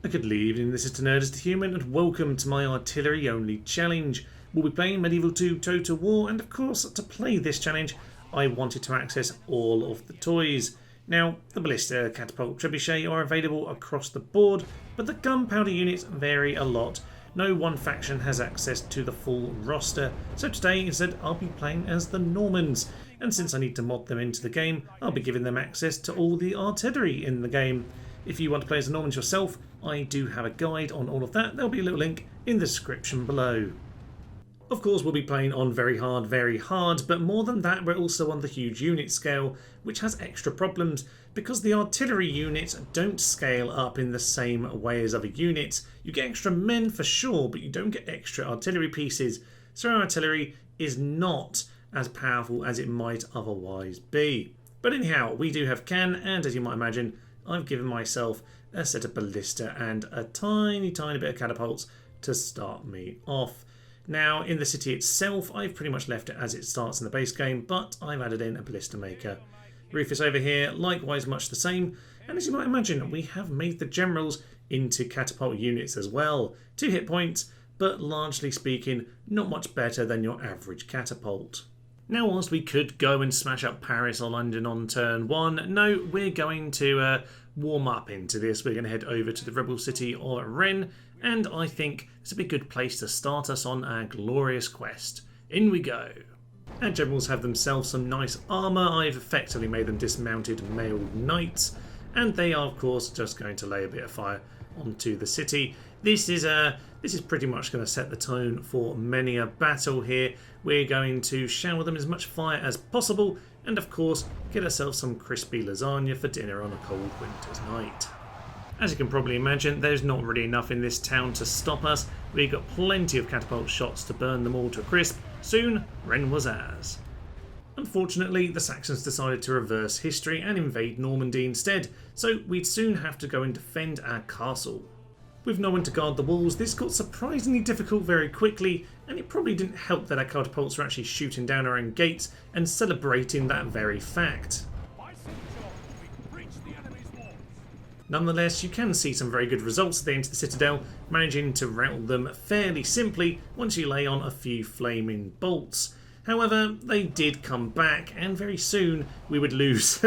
A good evening, this is Nerdist the Human, and welcome to my artillery only challenge. We'll be playing Medieval 2 Total War, and of course, to play this challenge, I wanted to access all of the toys. Now, the ballista, catapult, trebuchet are available across the board, but the gunpowder units vary a lot. No one faction has access to the full roster, so today instead I'll be playing as the Normans, and since I need to mod them into the game, I'll be giving them access to all the artillery in the game. If you want to play as the Normans yourself, I do have a guide on all of that. There'll be a little link in the description below. Of course, we'll be playing on very hard, but more than that, we're also on the huge unit scale, which has extra problems because the artillery units don't scale up in the same way as other units. You get extra men for sure, but you don't get extra artillery pieces, so our artillery is not as powerful as it might otherwise be. But anyhow, we do have can, and as you might imagine, I've given myself a set of ballista and a tiny bit of catapults to start me off. Now, in the city itself, I've pretty much left it as it starts in the base game, but I've added in a ballista maker. Rufus over here, likewise much the same, and as you might imagine, we have made the generals into catapult units as well. 2 hit points, but largely speaking, not much better than your average catapult. Now, whilst we could go and smash up Paris or London on turn 1, no, we're going to warm up into this. We're going to head over to the rebel city of Rennes, and I think it's a big good place to start us on our glorious quest. In we go. Our generals have themselves some nice armour. I've effectively made them dismounted mailed knights, and they are of course just going to lay a bit of fire onto the city. This is pretty much going to set the tone for many a battle here. We're going to shower them as much fire as possible, and of course get ourselves some crispy lasagna for dinner on a cold winter's night. As you can probably imagine, there's not really enough in this town to stop us. We've got plenty of catapult shots to burn them all to a crisp. Soon, Rennes was ours. Unfortunately, the Saxons decided to reverse history and invade Normandy instead, so we'd soon have to go and defend our castle. With no one to guard the walls, this got surprisingly difficult very quickly, and it probably didn't help that our catapults were actually shooting down our own gates and celebrating that very fact. Nonetheless, you can see some very good results as they enter the citadel, managing to rout them fairly simply once you lay on a few flaming bolts. However, they did come back, and very soon we would lose.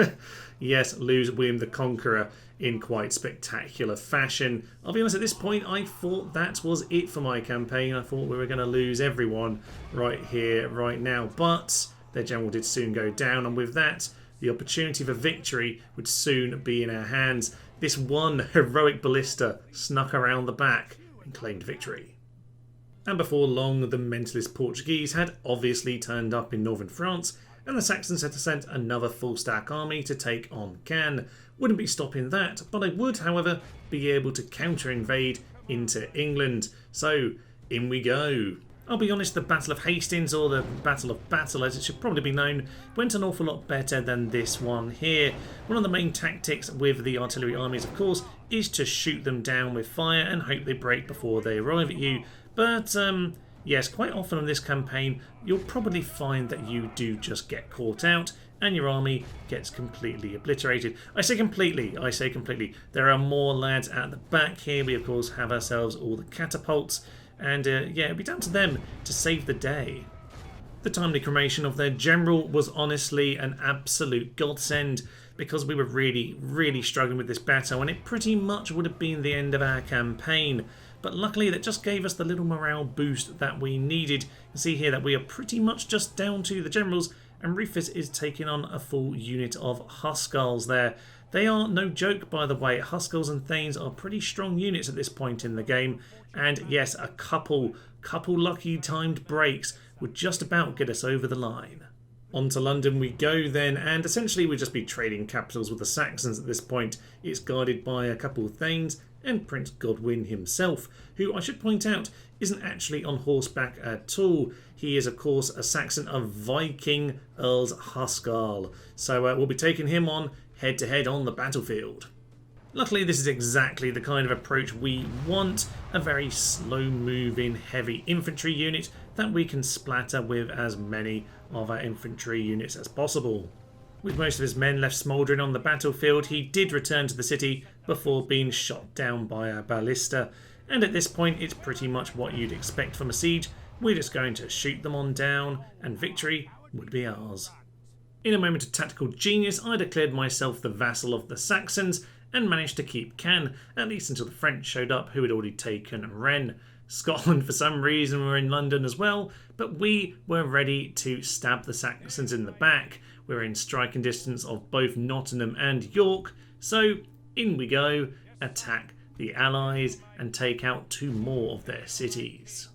Yes, lose William the Conqueror in quite spectacular fashion. I'll be honest, at this point I thought that was it for my campaign. I thought we were going to lose everyone right here, right now, but their general did soon go down, and with that, the opportunity for victory would soon be in our hands. This one heroic ballista snuck around the back and claimed victory. And before long, the mentalist Portuguese had obviously turned up in northern France, and the Saxons had to send another full stack army to take on Cannes. Wouldn't be stopping that, but I would, however, be able to counter-invade into England. So, in we go. I'll be honest, the Battle of Hastings, or the Battle of Battle as it should probably be known, went an awful lot better than this one here. One of the main tactics with the artillery armies, of course, is to shoot them down with fire and hope they break before they arrive at you. But, yes, quite often in this campaign, you'll probably find that you do just get caught out and your army gets completely obliterated. I say completely. There are more lads at the back here. We, of course, have ourselves all the catapults. And yeah, it'll be down to them to save the day. The timely cremation of their general was honestly an absolute godsend because we were really struggling with this battle, and it pretty much would have been the end of our campaign. But luckily that just gave us the little morale boost that we needed. You can see here that we are pretty much just down to the generals, and Rufus is taking on a full unit of Huskarls there. They are no joke, by the way. Huskarls and Thanes are pretty strong units at this point in the game. And yes, a couple lucky timed breaks would just about get us over the line. On to London we go then, and essentially we'd just be trading capitals with the Saxons at this point. It's guarded by a couple of Thanes and Prince Godwin himself, who I should point out isn't actually on horseback at all. He is of course a Saxon of Viking Earls Huskarl. So we'll be taking him on head to head on the battlefield. Luckily, this is exactly the kind of approach we want, a very slow-moving heavy infantry unit that we can splatter with as many of our infantry units as possible. With most of his men left smouldering on the battlefield, he did return to the city, before being shot down by a ballista. And at this point, it's pretty much what you'd expect from a siege. We're just going to shoot them on down, and victory would be ours. In a moment of tactical genius, I declared myself the vassal of the Saxons and managed to keep Caen, at least until the French showed up, who had already taken Rennes. Scotland, for some reason, were in London as well, but we were ready to stab the Saxons in the back. We were in striking distance of both Nottingham and York, so in we go, attack the Allies and take out 2 more of their cities.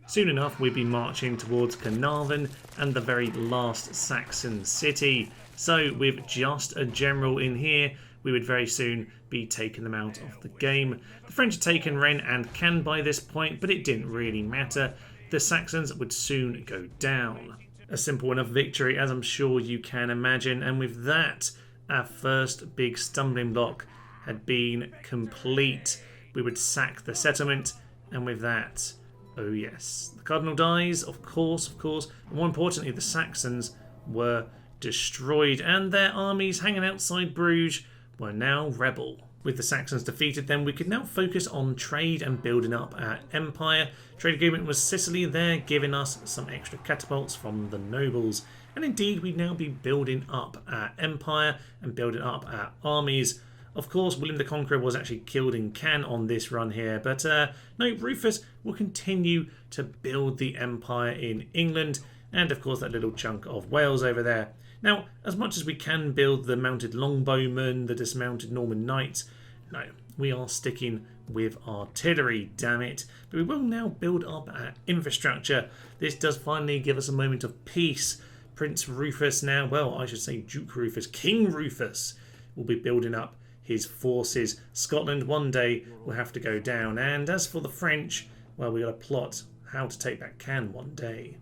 Soon enough, we'd be marching towards Carnarvon and the very last Saxon city. So with just a general in here, we would very soon be taking them out of the game. The French had taken Rennes and Caen by this point, but it didn't really matter. The Saxons would soon go down. A simple enough victory, as I'm sure you can imagine, and with that, our first big stumbling block had been complete. We would sack the settlement, and with that, oh yes, the Cardinal dies, of course, and more importantly, the Saxons were destroyed, and their armies hanging outside Bruges were now rebel. With the Saxons defeated, then we could now focus on trade and building up our empire. Trade agreement was Sicily there, giving us some extra catapults from the nobles. And indeed, we'd now be building up our empire and building up our armies. Of course, William the Conqueror was actually killed in Caen on this run here, but no, Rufus will continue to build the empire in England, and of course that little chunk of Wales over there. Now, as much as we can build the mounted longbowmen, the dismounted Norman knights, no, we are sticking with artillery, damn it. But we will now build up our infrastructure. This does finally give us a moment of peace. Prince Rufus now, well, I should say Duke Rufus, King Rufus, will be building up his forces. Scotland one day will have to go down. And as for the French, well, we got to plot how to take back Caen one day.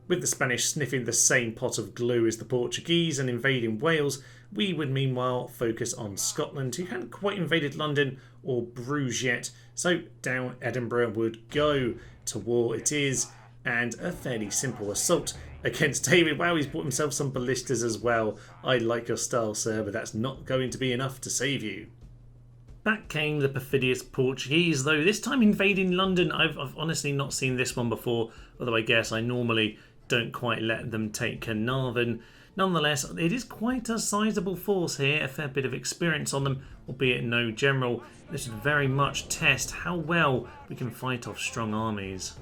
With the Spanish sniffing the same pot of glue as the Portuguese and invading Wales, we would meanwhile focus on Scotland, who hadn't quite invaded London or Bruges yet. So down Edinburgh would go. To war it is, and a fairly simple assault against David. Wow, he's bought himself some ballistas as well. I like your style, sir, but that's not going to be enough to save you. Back came the perfidious Portuguese, though this time invading London. I've honestly not seen this one before, although I guess I normally don't quite let them take Carnarvon. Nonetheless, it is quite a sizable force here, a fair bit of experience on them, albeit no general. This would very much test how well we can fight off strong armies.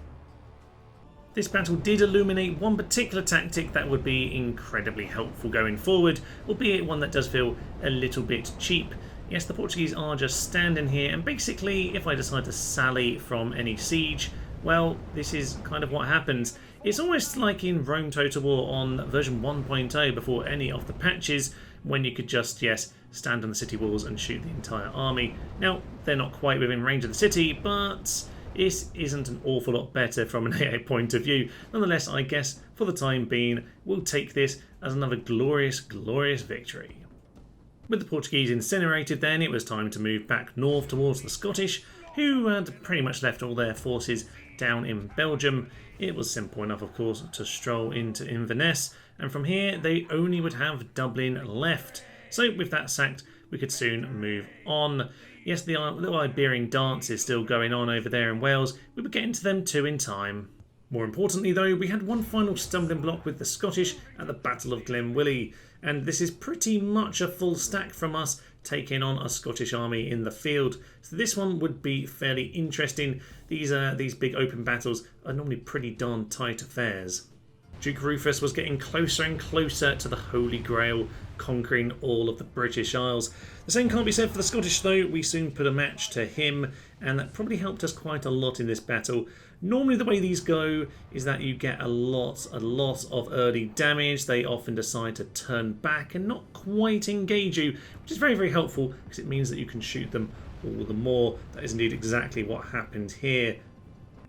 This battle did illuminate one particular tactic that would be incredibly helpful going forward, albeit one that does feel a little bit cheap. Yes, the Portuguese are just standing here, and basically if I decide to sally from any siege, well, this is kind of what happens. It's almost like in Rome Total War on version 1.0 before any of the patches, when you could just, yes, stand on the city walls and shoot the entire army. Now, they're not quite within range of the city, but this isn't an awful lot better from an AA point of view. Nonetheless, I guess for the time being, we'll take this as another glorious, glorious victory. With the Portuguese incinerated then, it was time to move back north towards the Scottish, who had pretty much left all their forces down in Belgium. It was simple enough, of course, to stroll into Inverness, and from here they only would have Dublin left. So with that sacked, we could soon move on. Yes, the little Iberian dance is still going on over there in Wales. We would get into them too in time. More importantly, though, we had one final stumbling block with the Scottish at the Battle of Glenwilly, and this is pretty much a full stack from us taking on a Scottish army in the field. So this one would be fairly interesting. These big open battles are normally pretty darn tight affairs. Duke Rufus was getting closer and closer to the Holy Grail, conquering all of the British Isles. The same can't be said for the Scottish, though. We soon put a match to him, and that probably helped us quite a lot in this battle. Normally the way these go is that you get a lot of early damage. They often decide to turn back and not quite engage you, which is very, very helpful because it means that you can shoot them all the more. That is indeed exactly what happened here.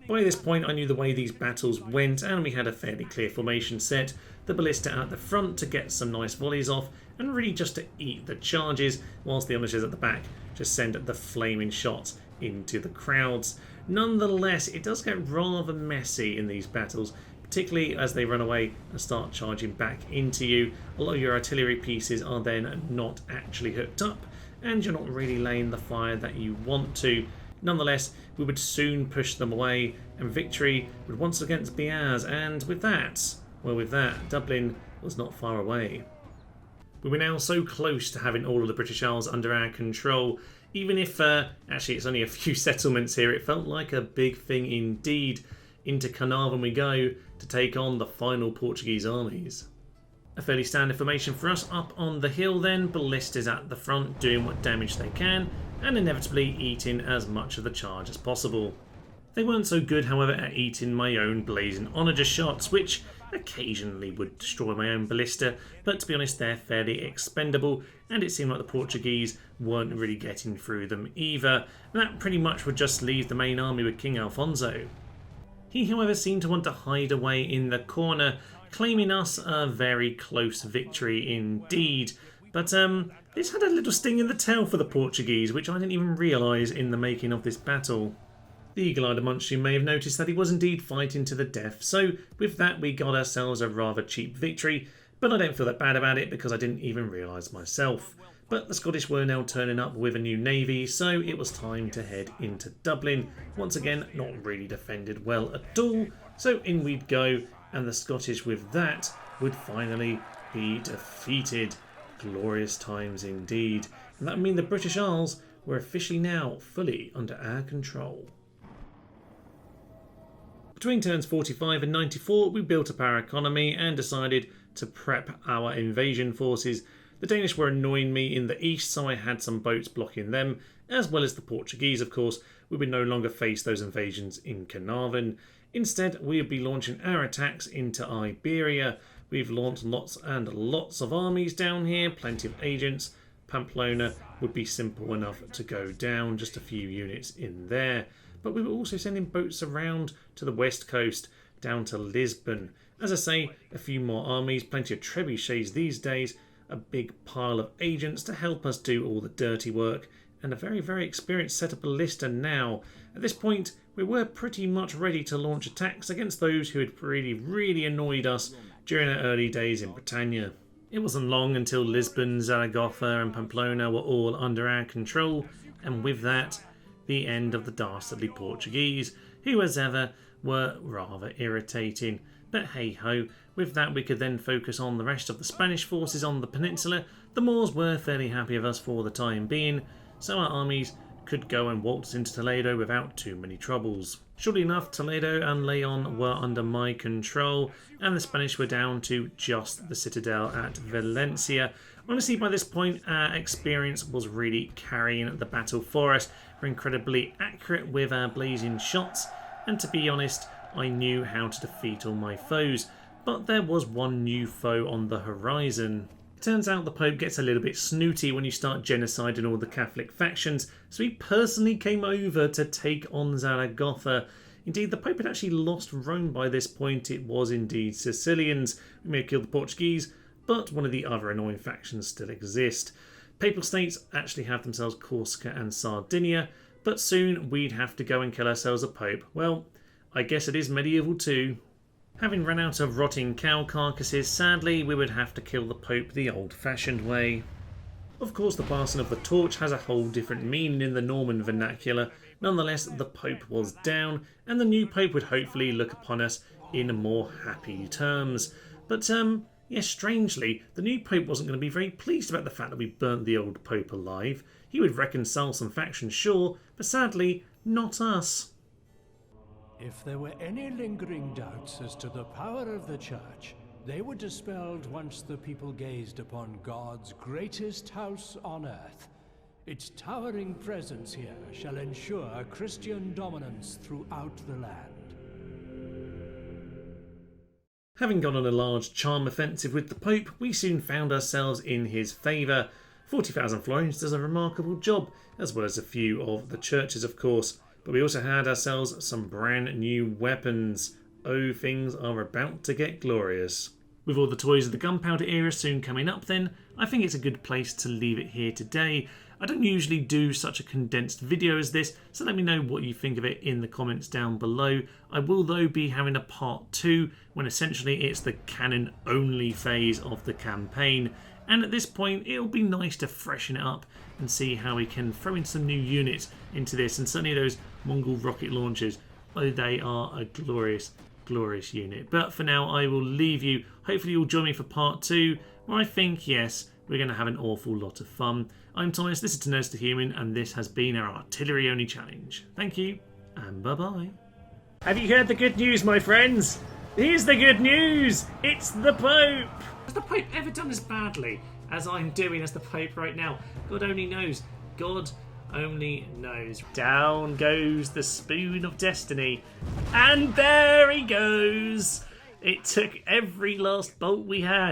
By this point I knew the way these battles went, and we had a fairly clear formation set. The ballista at the front to get some nice volleys off, and really just to eat the charges, whilst the archers at the back just send the flaming shots into the crowds. Nonetheless, it does get rather messy in these battles, particularly as they run away and start charging back into you. A lot of your artillery pieces are then not actually hooked up, and you're not really laying the fire that you want to. Nonetheless, we would soon push them away, and victory would once again be ours, and with that, Dublin was not far away. We were now so close to having all of the British Isles under our control. Even if, actually it's only a few settlements here, it felt like a big thing indeed. Into Carnarvon we go to take on the final Portuguese armies. A fairly standard formation for us. Up on the hill then, ballistas at the front doing what damage they can, and inevitably eating as much of the charge as possible. They weren't so good, however, at eating my own blazing onager shots, which occasionally would destroy my own ballista, but to be honest they're fairly expendable, and it seemed like the Portuguese weren't really getting through them either, and that pretty much would just leave the main army with King Alfonso. He, however, seemed to want to hide away in the corner, claiming us a very close victory indeed. But this had a little sting in the tail for the Portuguese, which I didn't even realise in the making of this battle. The eagle-eyed amongst you may have noticed that he was indeed fighting to the death, so with that we got ourselves a rather cheap victory, but I don't feel that bad about it because I didn't even realise myself. But the Scottish were now turning up with a new navy, so it was time to head into Dublin. Once again, not really defended well at all, so in we'd go, and the Scottish with that would finally be defeated. Glorious times indeed. And that would mean the British Isles were officially now fully under our control. Between turns 45 and 94, we built up our economy and decided to prep our invasion forces. The Danish were annoying me in the east, so I had some boats blocking them, as well as the Portuguese, of course. We would no longer face those invasions in Carnarvon. Instead, we would be launching our attacks into Iberia. We've launched lots and lots of armies down here, plenty of agents. Pamplona would be simple enough to go down, just a few units in there. But we were also sending boats around to the west coast, down to Lisbon. As I say, a few more armies, plenty of trebuchets these days, a big pile of agents to help us do all the dirty work, and a very, very experienced set of ballista now. At this point, we were pretty much ready to launch attacks against those who had really annoyed us during our early days in Britannia. It wasn't long until Lisbon, Zaragoza and Pamplona were all under our control, and with that, the end of the dastardly Portuguese, who as ever were rather irritating. But hey ho, with that we could then focus on the rest of the Spanish forces on the peninsula. The Moors were fairly happy of us for the time being, so our armies could go and waltz into Toledo without too many troubles. Shortly enough, Toledo and Leon were under my control, and the Spanish were down to just the citadel at Valencia. Honestly, by this point, our experience was really carrying the battle for us. We're incredibly accurate with our blazing shots, and to be honest, I knew how to defeat all my foes. But there was one new foe on the horizon. It turns out the Pope gets a little bit snooty when you start genociding all the Catholic factions, so he personally came over to take on Zaragoza. Indeed, the Pope had actually lost Rome by this point. It was indeed Sicilians. We may have killed the Portuguese, but one of the other annoying factions still exist. Papal states actually have themselves Corsica and Sardinia, but soon we'd have to go and kill ourselves a Pope. Well, I guess it is medieval too. Having run out of rotting cow carcasses, sadly we would have to kill the Pope the old-fashioned way. Of course, the passing of the torch has a whole different meaning in the Norman vernacular. Nonetheless, the Pope was down, and the new Pope would hopefully look upon us in more happy terms. But, yes, strangely, the new Pope wasn't going to be very pleased about the fact that we burnt the old Pope alive. He would reconcile some factions, sure, but sadly, not us. If there were any lingering doubts as to the power of the Church, they were dispelled once the people gazed upon God's greatest house on earth. Its towering presence here shall ensure Christian dominance throughout the land. Having gone on a large charm offensive with the Pope, we soon found ourselves in his favour. 40,000 florins does a remarkable job, as well as a few of the churches, of course. But we also had ourselves some brand new weapons. Oh, things are about to get glorious. With all the toys of the gunpowder era soon coming up then, I think it's a good place to leave it here today. I don't usually do such a condensed video as this, so let me know what you think of it in the comments down below. I will though be having a part 2, when essentially it's the cannon only phase of the campaign. And at this point, it'll be nice to freshen it up and see how we can throw in some new units into this. And certainly those Mongol rocket launchers, oh, they are a glorious, glorious unit. But for now, I will leave you. Hopefully you'll join me for part 2, where I think, yes, we're going to have an awful lot of fun. I'm Thomas, this is To Nerds to Human, and this has been our artillery-only challenge. Thank you, and bye-bye. Have you heard the good news, my friends? Here's the good news! It's the Pope! Has the Pope ever done as badly as I'm doing as the Pope right now? God only knows. God only knows. Down goes the spoon of destiny. And there he goes! It took every last bolt we had.